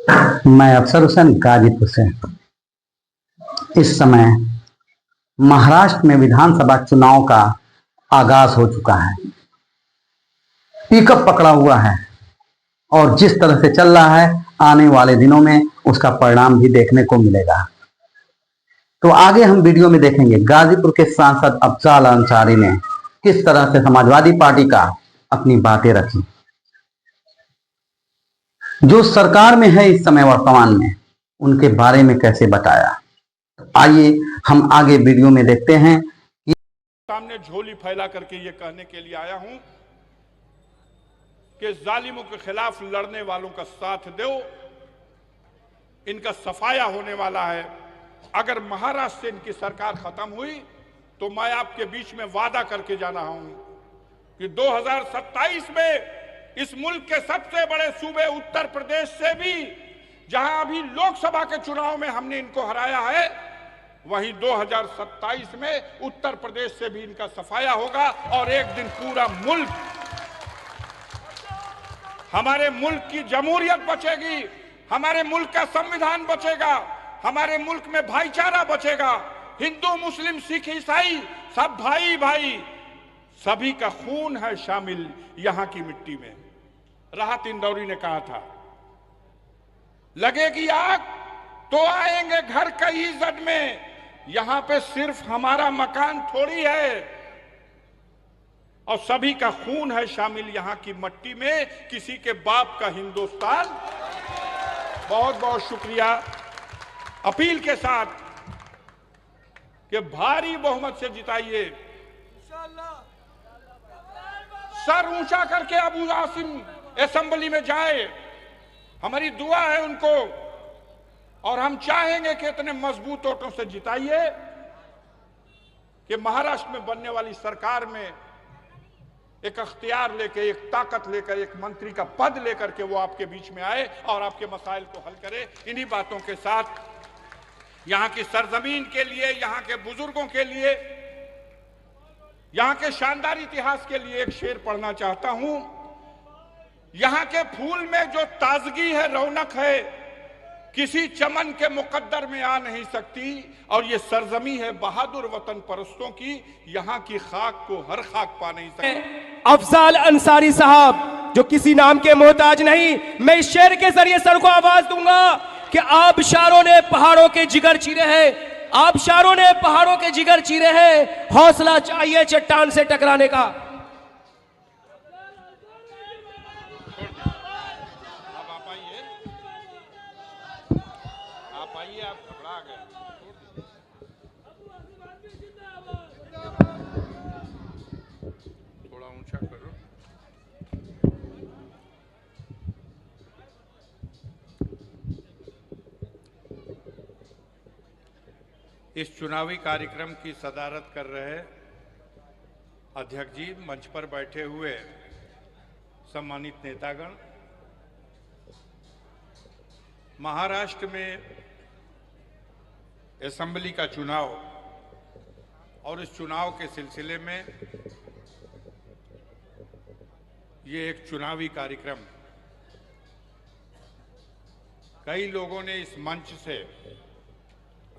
मैं अफसर हुसैन गाजीपुर से। इस समय महाराष्ट्र में विधानसभा चुनाव का आगाज हो चुका है। पिकअप पकड़ा हुआ है और जिस तरह से चल रहा है आने वाले दिनों में उसका परिणाम भी देखने को मिलेगा। तो आगे हम वीडियो में देखेंगे गाजीपुर के सांसद अफजाल अंसारी ने किस तरह से समाजवादी पार्टी का अपनी बातें रखी, जो सरकार में है इस समय वर्तमान में, उनके बारे में कैसे बताया। तो आइए हम आगे वीडियो में देखते हैं। सामने झोली फैला करके ये कहने के लिए आया हूं कि जालिमों के खिलाफ लड़ने वालों का साथ दो, इनका सफाया होने वाला है। अगर महाराष्ट्र से इनकी सरकार खत्म हुई तो मैं आपके बीच में वादा करके जा रहा हूं कि 2027 में इस मुल्क के सबसे बड़े सूबे उत्तर प्रदेश से भी, जहां अभी लोकसभा के चुनाव में हमने इनको हराया है, वहीं 2027 में उत्तर प्रदेश से भी इनका सफाया होगा और एक दिन पूरा मुल्क, हमारे मुल्क की जमहूरियत बचेगी, हमारे मुल्क का संविधान बचेगा, हमारे मुल्क में भाईचारा बचेगा। हिंदू मुस्लिम सिख ईसाई सब भाई भाई, सभी का खून है शामिल यहां की मिट्टी में। राहत इंदौरी ने कहा था, लगेगी आग तो आएंगे घर कई इज्जत में, यहां पे सिर्फ हमारा मकान थोड़ी है और सभी का खून है शामिल यहां की मट्टी में, किसी के बाप का हिंदुस्तान। बहुत बहुत शुक्रिया। अपील के साथ कि भारी बहुमत से जिताइए, सर ऊंचा करके अबू आसिम असेंबली में जाए। हमारी दुआ है उनको और हम चाहेंगे कि इतने मजबूत वोटों से जिताइए कि महाराष्ट्र में बनने वाली सरकार में एक अख्तियार लेके, एक ताकत लेकर, एक मंत्री का पद लेकर के वो आपके बीच में आए और आपके मसाइल को हल करे। इन्हीं बातों के साथ यहां की सरजमीन के लिए, यहां के बुजुर्गों के लिए, यहां के शानदार इतिहास के लिए एक शेर पढ़ना चाहता हूं। यहां के फूल में जो ताजगी है, रौनक है, किसी चमन के मुकद्दर में आ नहीं सकती, और ये सरजमी है बहादुर वतन परस्तों की, यहां की खाक को हर खाक पा नहीं सकती। अफजाल अंसारी साहब जो किसी नाम के मोहताज नहीं, मैं इस शेर के जरिए सर को आवाज दूंगा कि आबशारों ने पहाड़ों के जिगर चीरे हैं, आबशारों ने पहाड़ों के जिगर चीरे हैं, हौसला चाहिए चट्टान से टकराने का। आप घबरा गए, थोड़ा ऊंचा करो। इस चुनावी कार्यक्रम की सदारत कर रहे अध्यक्ष जी, मंच पर बैठे हुए सम्मानित नेतागण, महाराष्ट्र में असेंबली का चुनाव और इस चुनाव के सिलसिले में ये एक चुनावी कार्यक्रम, कई लोगों ने इस मंच से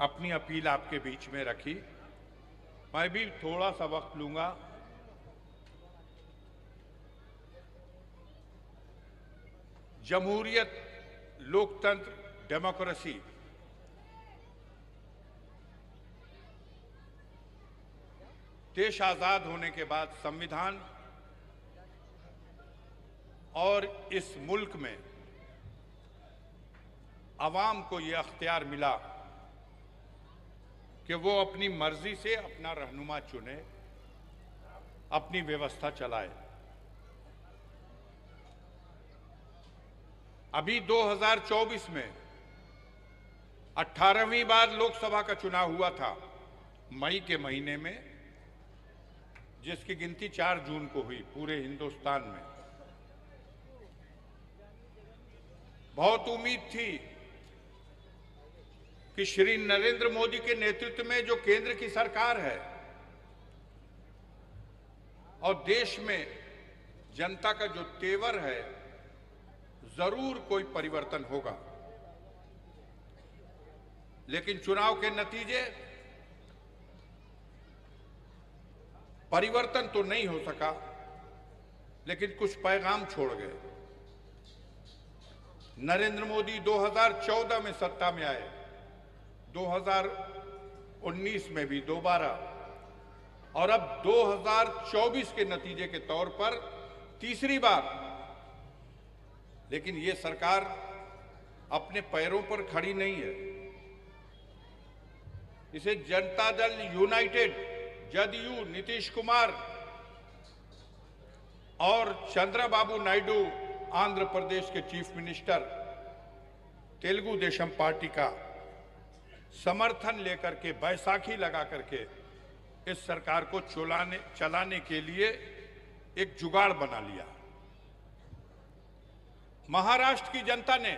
अपनी अपील आपके बीच में रखी। मैं भी थोड़ा सा वक्त लूंगा। जमहूरियत, लोकतंत्र, डेमोक्रेसी, देश आजाद होने के बाद संविधान और इस मुल्क में अवाम को यह अख्तियार मिला कि वो अपनी मर्जी से अपना रहनुमा चुने, अपनी व्यवस्था चलाए। अभी 2024 में 18वीं बार लोकसभा का चुनाव हुआ था, मई के महीने में, जिसकी गिनती 4 जून को हुई पूरे हिंदुस्तान में। बहुत उम्मीद थी कि श्री नरेंद्र मोदी के नेतृत्व में जो केंद्र की सरकार है और देश में जनता का जो तेवर है, जरूर कोई परिवर्तन होगा। लेकिन चुनाव के नतीजे परिवर्तन तो नहीं हो सका, लेकिन कुछ पैगाम छोड़ गए। नरेंद्र मोदी 2014 में सत्ता में आए, 2019 में भी दोबारा, और अब 2024 के नतीजे के तौर पर तीसरी बार। लेकिन ये सरकार अपने पैरों पर खड़ी नहीं है। इसे जनता दल यूनाइटेड, जदयू, नीतीश कुमार और चंद्रबाबू नायडू, आंध्र प्रदेश के chief minister, Telugu Desam party का समर्थन लेकर के, बैसाखी लगा करके इस सरकार को चलाने के लिए एक जुगाड़ बना लिया। महाराष्ट्र की जनता ने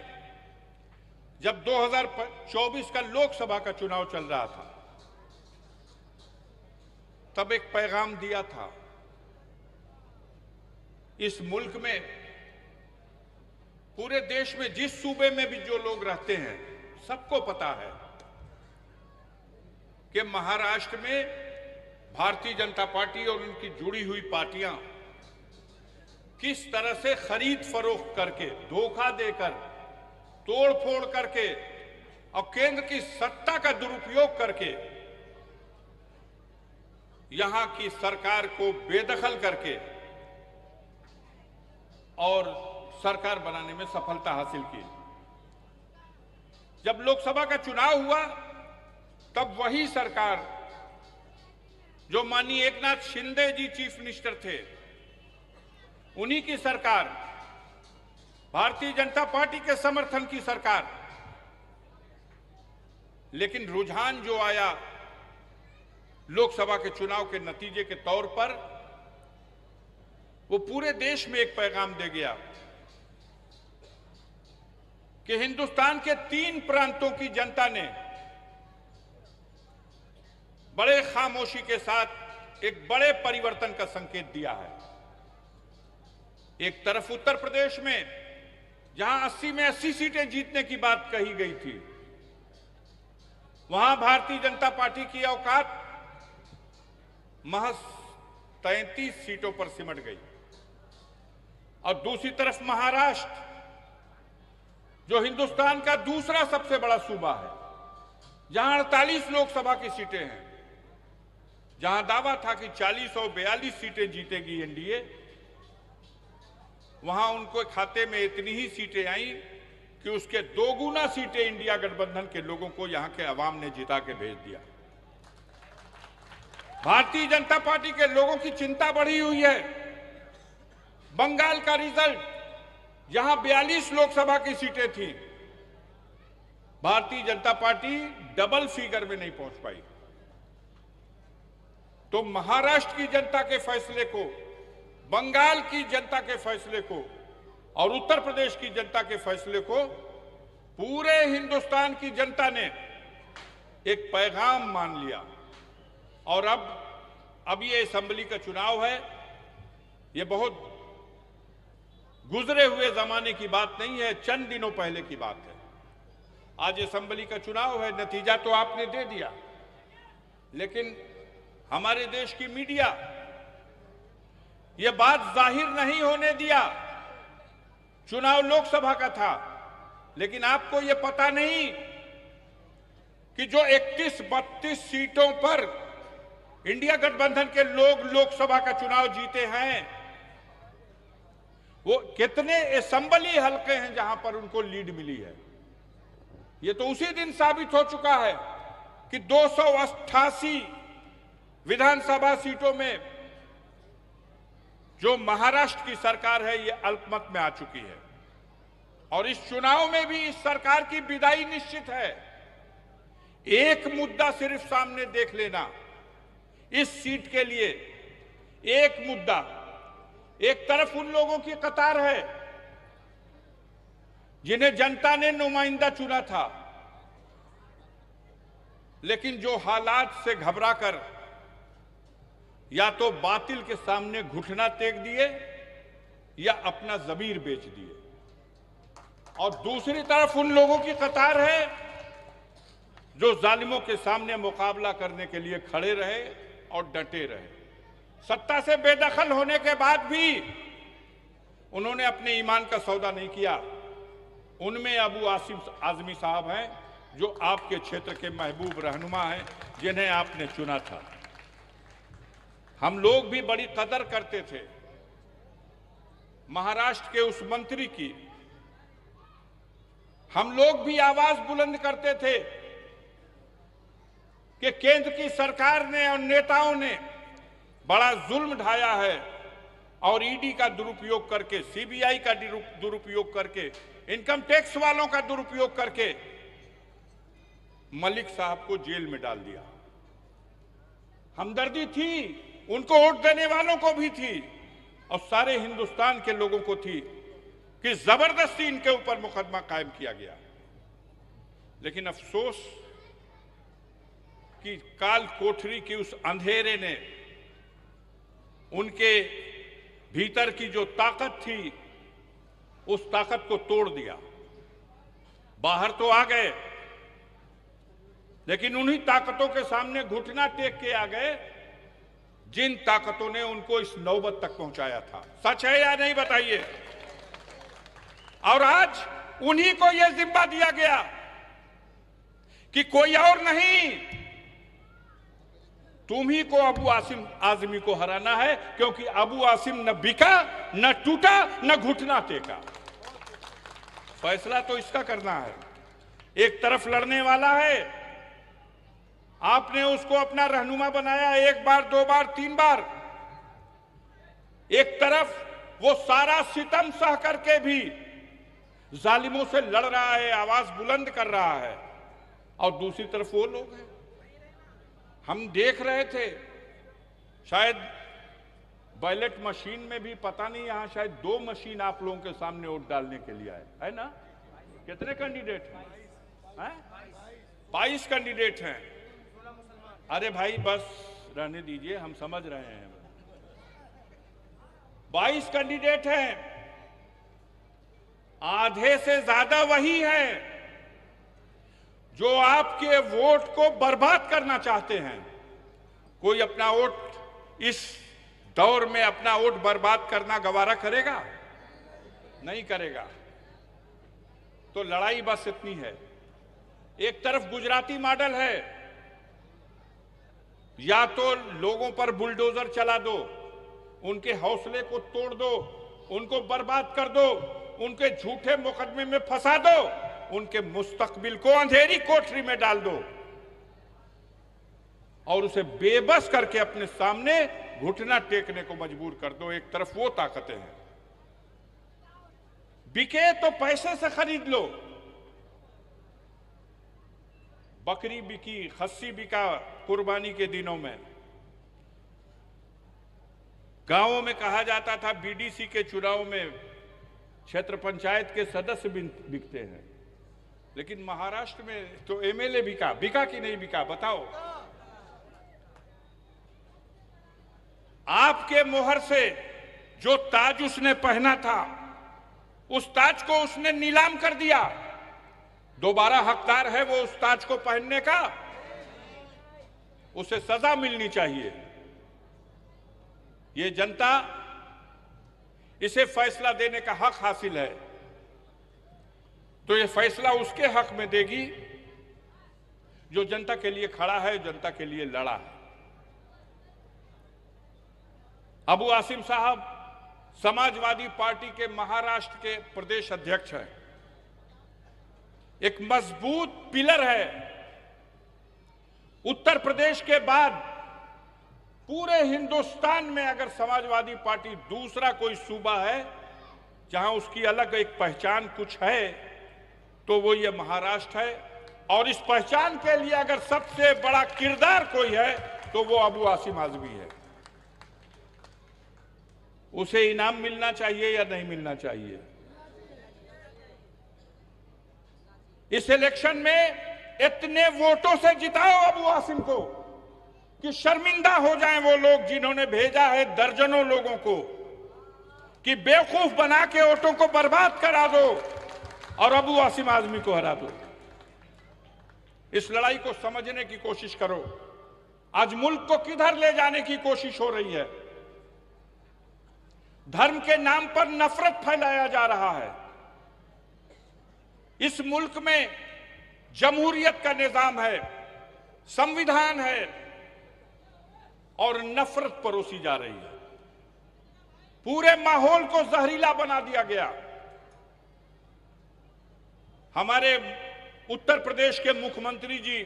जब 2024 का लोकसभा का चुनाव चल रहा था, तब एक पैगाम दिया था। इस मुल्क में, पूरे देश में जिस सूबे में भी जो लोग रहते हैं, सबको पता है कि महाराष्ट्र में भारतीय जनता पार्टी और उनकी जुड़ी हुई पार्टियां किस तरह से खरीद फरोख्त करके, धोखा देकर, तोड़ फोड़ करके और केंद्र की सत्ता का दुरुपयोग करके यहां की सरकार को बेदखल करके और सरकार बनाने में सफलता हासिल की। जब लोकसभा का चुनाव हुआ, तब वही सरकार, जो माननीय एकनाथ शिंदे जी चीफ मिनिस्टर थे, उन्हीं की सरकार, भारतीय जनता पार्टी के समर्थन की सरकार, लेकिन रुझान जो आया लोकसभा के चुनाव के नतीजे के तौर पर, वो पूरे देश में एक पैगाम दे गया कि हिंदुस्तान के 3 प्रांतों की जनता ने बड़े खामोशी के साथ एक बड़े परिवर्तन का संकेत दिया है। एक तरफ उत्तर प्रदेश में, जहां 80 में 80 सीटें जीतने की बात कही गई थी, वहां भारतीय जनता पार्टी की औकात महज 33 सीटों पर सिमट गई। और दूसरी तरफ महाराष्ट्र, जो हिंदुस्तान का दूसरा सबसे बड़ा सूबा है, जहां 48 लोकसभा की सीटें हैं, जहां दावा था कि 40 और 42 सीटें जीतेगी एनडीए, वहां उनको खाते में इतनी ही सीटें आई कि उसके 2 गुना सीटें इंडिया गठबंधन के लोगों को, यहां के अवाम ने जिता के भेज दिया। भारतीय जनता पार्टी के लोगों की चिंता बढ़ी हुई है। बंगाल का रिजल्ट, जहां 42 लोकसभा की सीटें थी, Bharatiya Janata party double figure में नहीं पहुंच पाई। तो महाराष्ट्र की जनता के फैसले को, बंगाल की जनता के फैसले को और उत्तर प्रदेश की जनता के फैसले को पूरे हिंदुस्तान की जनता ने एक पैगाम मान लिया। और अब ये असेंबली का चुनाव है, ये बहुत गुजरे हुए जमाने की बात नहीं है, चंद दिनों पहले की बात है। आज असेंबली का चुनाव है, नतीजा तो आपने दे दिया, लेकिन हमारे देश की मीडिया यह बात जाहिर नहीं होने दिया। चुनाव लोकसभा का था, लेकिन आपको यह पता नहीं कि जो 31-32 सीटों पर इंडिया गठबंधन के लोग लोकसभा का चुनाव जीते हैं, वो कितने असेंबली हलके हैं जहां पर उनको लीड मिली है। ये तो उसी दिन साबित हो चुका है कि 288 विधानसभा सीटों में जो महाराष्ट्र की सरकार है, ये अल्पमत में आ चुकी है। और इस चुनाव में भी इस सरकार की विदाई निश्चित है। एक मुद्दा सिर्फ सामने देख लेना, इस सीट के लिए एक मुद्दा। एक तरफ उन लोगों की कतार है जिन्हें जनता ने नुमाइंदा चुना था, लेकिन जो हालात से घबराकर या तो बातिल के सामने घुटना टेक दिए या अपना जमीर बेच दिए। और दूसरी तरफ उन लोगों की कतार है जो जालिमों के सामने मुकाबला करने के लिए खड़े रहे और डटे रहे। सत्ता से बेदखल होने के बाद भी उन्होंने अपने ईमान का सौदा नहीं किया। उनमें अबू आसिम आजमी साहब हैं, जो आपके क्षेत्र के महबूब रहनुमा हैं, जिन्हें आपने चुना था। हम लोग भी बड़ी कदर करते थे महाराष्ट्र के उस मंत्री की। हम लोग भी आवाज बुलंद करते थे कि केंद्र की सरकार ने और नेताओं ने बड़ा जुल्म ढाया है और ईडी का दुरुपयोग करके, सीबीआई का दुरुपयोग करके, इनकम टैक्स वालों का दुरुपयोग करके मलिक साहब को जेल में डाल दिया। हमदर्दी थी, उनको वोट देने वालों को भी थी और सारे हिंदुस्तान के लोगों को थी कि जबरदस्ती इनके ऊपर मुकदमा कायम किया गया। लेकिन अफसोस कि काल कोठरी की उस अंधेरे ने उनके भीतर की जो ताकत थी उस ताकत को तोड़ दिया। बाहर तो आ गए, लेकिन उन्हीं ताकतों के सामने घुटना टेक के आ गए जिन ताकतों ने उनको इस नौबत तक पहुंचाया था। सच है या नहीं बताइए? और आज उन्हीं को यह जिम्मा दिया गया कि कोई और नहीं, तुम ही को अबू आसिम आजमी को हराना है, क्योंकि अबू आसिम न बिका, न टूटा, न घुटना टेका। फैसला तो इसका करना है। एक तरफ लड़ने वाला है, आपने उसको अपना रहनुमा बनाया 1 बार 2 बार 3 बार। एक तरफ वो सारा सितम सह करके भी जालिमों से लड़ रहा है, आवाज बुलंद कर रहा है, और दूसरी तरफ वो लोग हैं। हम देख रहे थे, शायद बैलेट मशीन में भी पता नहीं, यहां शायद 2 मशीन आप लोगों के सामने वोट डालने के लिए है ना? कितने कैंडिडेट हैं? 22 कैंडिडेट हैं। अरे भाई बस रहने दीजिए, हम समझ रहे हैं। 22 कैंडिडेट हैं, आधे से ज्यादा वही हैं जो आपके वोट को बर्बाद करना चाहते हैं। कोई अपना वोट इस दौर में अपना वोट बर्बाद करना गवारा करेगा? नहीं करेगा। तो लड़ाई बस इतनी है। एक तरफ गुजराती मॉडल है, या तो लोगों पर बुलडोजर चला दो, उनके हौसले को तोड़ दो, उनको बर्बाद कर दो, उनके झूठे मुकदमे में फंसा दो, उनके मुस्तकबिल को अंधेरी कोठरी में डाल दो और उसे बेबस करके अपने सामने घुटना टेकने को मजबूर कर दो। एक तरफ वो ताकतें हैं। बिके तो पैसे से खरीद लो। बकरी बिकी, खस्सी बिका कुर्बानी के दिनों में। गांवों में कहा जाता था बीडीसी के चुनाव में क्षेत्र पंचायत के सदस्य बिकते हैं, लेकिन महाराष्ट्र में तो एमएलए बिका। बिका कि नहीं बिका बताओ? आपके मोहर से जो ताज उसने पहना था, उस ताज को उसने नीलाम कर दिया। दोबारा हकदार है वो उस ताज को पहनने का, उसे सजा मिलनी चाहिए। ये जनता, इसे फैसला देने का हक हासिल है, तो ये फैसला उसके हक में देगी जो जनता के लिए खड़ा है, जनता के लिए लड़ा है। अबू आसिम साहब समाजवादी पार्टी के महाराष्ट्र के प्रदेश अध्यक्ष हैं। एक मजबूत पिलर है। उत्तर प्रदेश के बाद पूरे हिंदुस्तान में अगर समाजवादी पार्टी दूसरा कोई सूबा है जहां उसकी अलग एक पहचान कुछ है, तो वो ये महाराष्ट्र है। और इस पहचान के लिए अगर सबसे बड़ा किरदार कोई है तो वो अबू आसिम आजमी है। उसे इनाम मिलना चाहिए या नहीं मिलना चाहिए? इस इलेक्शन में इतने वोटों से जिताओ अबू आसिम को कि शर्मिंदा हो जाएं वो लोग जिन्होंने भेजा है दर्जनों लोगों को कि बेवकूफ बना के वोटों को बर्बाद करा दो और अबू आसिम आजमी को हरा दो। इस लड़ाई को समझने की कोशिश करो। आज मुल्क को किधर ले जाने की कोशिश हो रही है? धर्म के नाम पर नफरत फैलाया जा रहा है। इस मुल्क में जमहूरियत का निजाम है, संविधान है, और नफरत परोसी जा रही है। पूरे माहौल को जहरीला बना दिया गया। हमारे उत्तर प्रदेश के मुख्यमंत्री जी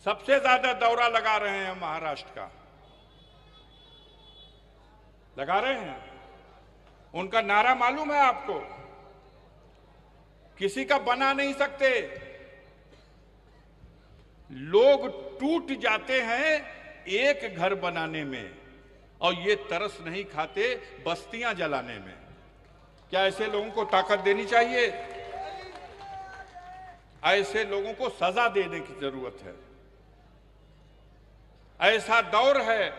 सबसे ज्यादा दौरा लगा रहे हैं महाराष्ट्र का, लगा रहे हैं। उनका नारा मालूम है आपको? किसी का बना नहीं सकते। लोग टूट जाते हैं एक घर बनाने में, और ये तरस नहीं खाते बस्तियां जलाने में। क्या ऐसे लोगों को ताकत देनी चाहिए? ऐसे लोगों को सजा देने की जरूरत है। ऐसा दौर है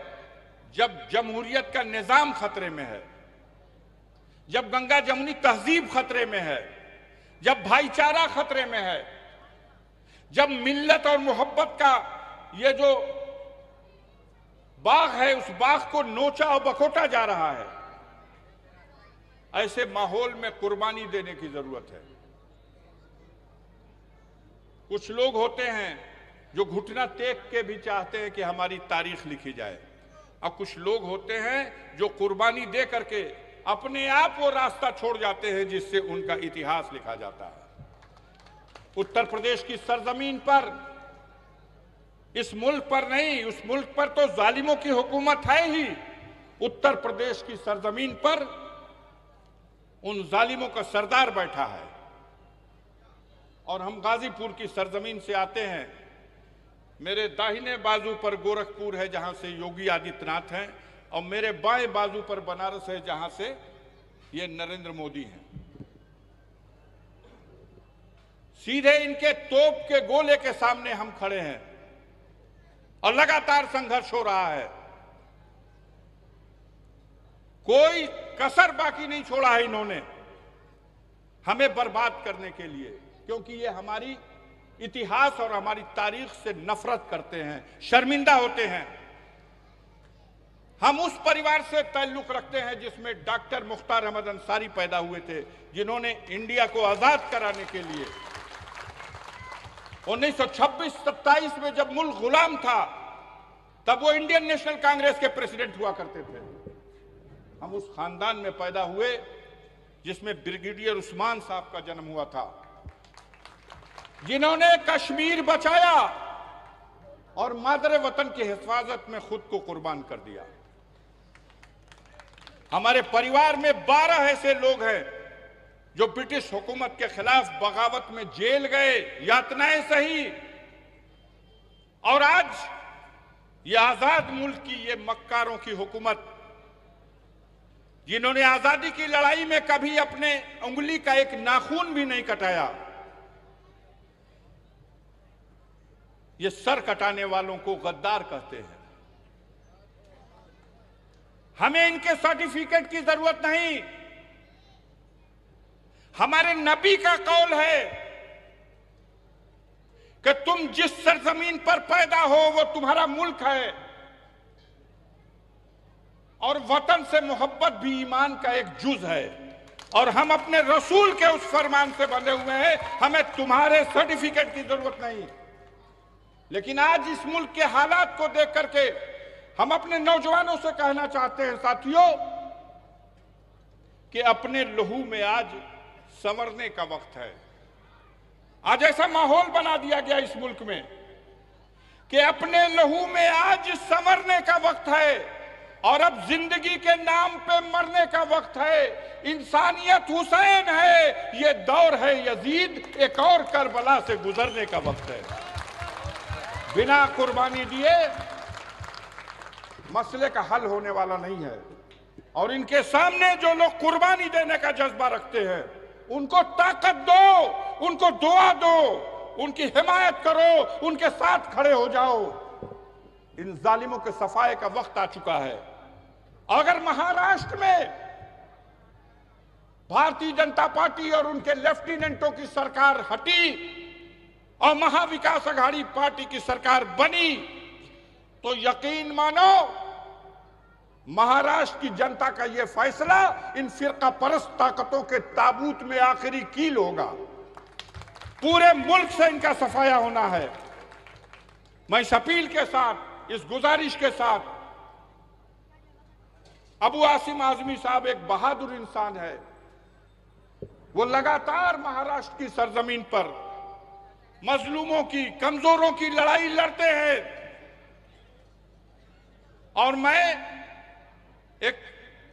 जब जमहूरियत का निजाम खतरे में है, जब गंगा जमुनी तहजीब खतरे में है, जब भाईचारा खतरे में है, जब मिल्लत और मोहब्बत का ये जो बाग है उस बाग को नोचा और बखोटा जा रहा है। ऐसे माहौल में कुर्बानी देने की जरूरत है। कुछ लोग होते हैं जो घुटना टेक के भी चाहते हैं कि हमारी तारीख लिखी जाए, और कुछ लोग होते हैं जो कुर्बानी दे करके अपने आप वो रास्ता छोड़ जाते हैं जिससे उनका इतिहास लिखा जाता है। उत्तर प्रदेश की सरजमीन पर, इस मुल्क पर नहीं, उस मुल्क पर तो जालिमों की हुकूमत है ही। उत्तर प्रदेश की सरजमीन पर उन जालिमों का सरदार बैठा है। और हम गाजीपुर की सरजमीन से आते हैं। मेरे दाहिने बाजू पर गोरखपुर है जहां से योगी आदित्यनाथ हैं, और मेरे बाएं बाजू पर बनारस है जहां से ये नरेंद्र मोदी हैं। सीधे इनके तोप के गोले के सामने हम खड़े हैं और लगातार संघर्ष हो रहा है। कोई कसर बाकी नहीं छोड़ा है इन्होंने हमें बर्बाद करने के लिए, क्योंकि ये हमारी इतिहास और हमारी तारीख से नफरत करते हैं, शर्मिंदा होते हैं। हम उस परिवार से ताल्लुक रखते हैं जिसमें डॉक्टर मुख्तार अहमद अंसारी पैदा हुए थे, जिन्होंने इंडिया को आजाद कराने के लिए 1926-27 में जब मुल्क गुलाम था तब वो इंडियन नेशनल कांग्रेस के प्रेसिडेंट हुआ करते थे। हम उस खानदान में पैदा हुए जिसमें ब्रिगेडियर उस्मान साहब का जन्म हुआ था, जिन्होंने कश्मीर बचाया और मादर वतन की हिफाजत में खुद को कुर्बान कर दिया। हमारे परिवार में 12 ऐसे लोग हैं जो ब्रिटिश हुकूमत के खिलाफ बगावत में जेल गए, यातनाएं सही, और आज ये आजाद मुल्क की ये मक्कारों की हुकूमत, जिन्होंने आजादी की लड़ाई में कभी अपने उंगली का एक नाखून भी नहीं कटाया, ये सर कटाने वालों को गद्दार कहते हैं। हमें इनके सर्टिफिकेट की जरूरत नहीं। हमारे नबी का कौल है कि तुम जिस सरजमीन पर पैदा हो वो तुम्हारा मुल्क है, और वतन से मोहब्बत भी ईमान का एक जुज है, और हम अपने रसूल के उस फरमान से बंधे हुए हैं। हमें तुम्हारे सर्टिफिकेट की जरूरत नहीं। लेकिन आज इस मुल्क के हालात को देख करके हम अपने नौजवानों से कहना चाहते हैं, साथियों, कि अपने लहू में आज संवरने का वक्त है। आज ऐसा माहौल बना दिया गया इस मुल्क में कि अपने लहू में आज संवरने का वक्त है, और अब जिंदगी के नाम पे मरने का वक्त है। इंसानियत हुसैन है, ये दौर है यजीद, एक और करबला से गुजरने का वक्त है। बिना कुर्बानी दिए मसले का हल होने वाला नहीं है, और इनके सामने जो लोग कुर्बानी देने का जज्बा रखते हैं उनको ताकत दो, उनको दुआ दो, उनकी हिमायत करो, उनके साथ खड़े हो जाओ। इन जालिमों के सफाए का वक्त आ चुका है। अगर महाराष्ट्र में भारतीय जनता पार्टी और उनके लेफ्टिनेंटों की सरकार हटी और महाविकास आघाड़ी पार्टी की सरकार बनी तो यकीन मानो महाराष्ट्र की जनता का यह फैसला इन फिरका परस्त ताकतों के ताबूत में आखिरी कील होगा। पूरे मुल्क से इनका सफाया होना है। मैं इस अपील के साथ, इस गुजारिश के साथ, अबू आसिम आजमी साहब एक बहादुर इंसान है। वो लगातार महाराष्ट्र की सरजमीन पर मजलूमों की, कमजोरों की लड़ाई लड़ते हैं और मैं एक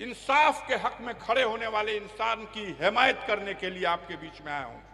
इंसाफ के हक में खड़े होने वाले इंसान की हिमायत करने के लिए आपके बीच में आया हूं।